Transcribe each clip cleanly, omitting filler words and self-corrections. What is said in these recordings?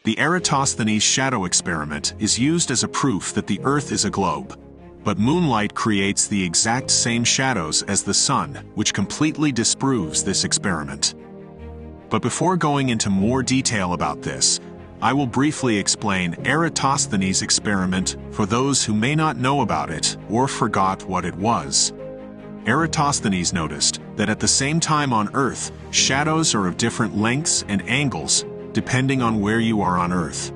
The Eratosthenes shadow experiment is used as a proof that the Earth is a globe. But moonlight creates the exact same shadows as the sun, which completely disproves this experiment. But before going into more detail about this, I will briefly explain Eratosthenes' experiment for those who may not know about it or forgot what it was. Eratosthenes noticed that at the same time on Earth, shadows are of different lengths and angles depending on where you are on Earth.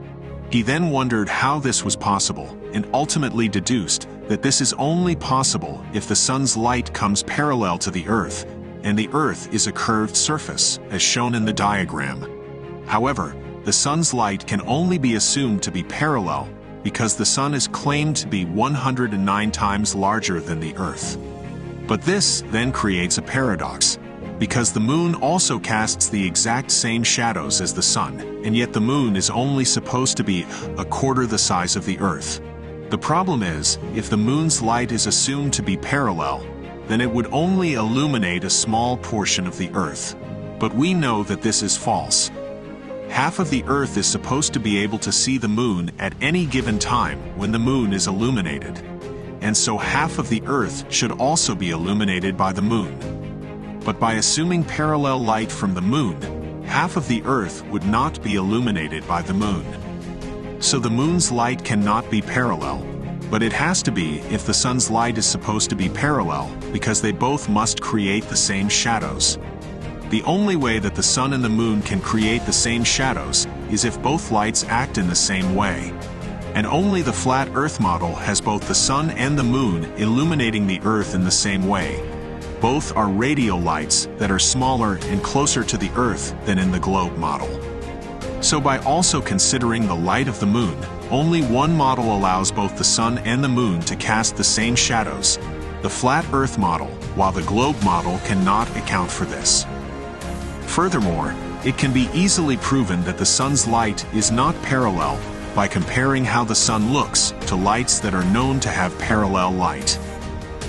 He then wondered how this was possible and ultimately deduced that this is only possible if the sun's light comes parallel to the Earth, and the Earth is a curved surface, as shown in the diagram. However, the sun's light can only be assumed to be parallel because the sun is claimed to be 109 times larger than the Earth. But this then creates a paradox, because the moon also casts the exact same shadows as the sun, and yet the moon is only supposed to be a quarter the size of the Earth. The problem is, if the moon's light is assumed to be parallel, then it would only illuminate a small portion of the Earth. But we know that this is false. Half of the Earth is supposed to be able to see the moon at any given time when the moon is illuminated. And so half of the Earth should also be illuminated by the moon. But by assuming parallel light from the moon, half of the Earth would not be illuminated by the moon. So the moon's light cannot be parallel, but it has to be if the sun's light is supposed to be parallel, because they both must create the same shadows. The only way that the sun and the moon can create the same shadows is if both lights act in the same way. And only the flat Earth model has both the sun and the moon illuminating the Earth in the same way. Both are radial lights that are smaller and closer to the Earth than in the globe model. So by also considering the light of the moon, only one model allows both the sun and the moon to cast the same shadows, the flat Earth model, while the globe model cannot account for this. Furthermore, it can be easily proven that the sun's light is not parallel by comparing how the sun looks to lights that are known to have parallel light.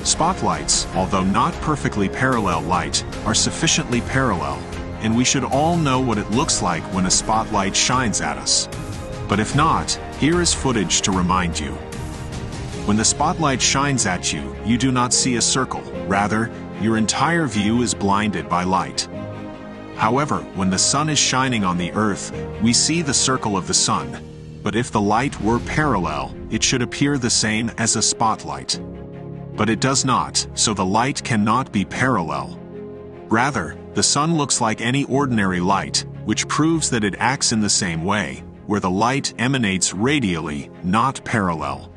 Spotlights, although not perfectly parallel light, are sufficiently parallel, and we should all know what it looks like when a spotlight shines at us. But if not, here is footage to remind you. When the spotlight shines at you, you do not see a circle. Rather, your entire view is blinded by light. However, when the sun is shining on the Earth, we see the circle of the sun. But if the light were parallel, it should appear the same as a spotlight. But it does not, so the light cannot be parallel. Rather, the sun looks like any ordinary light, which proves that it acts in the same way, where the light emanates radially, not parallel.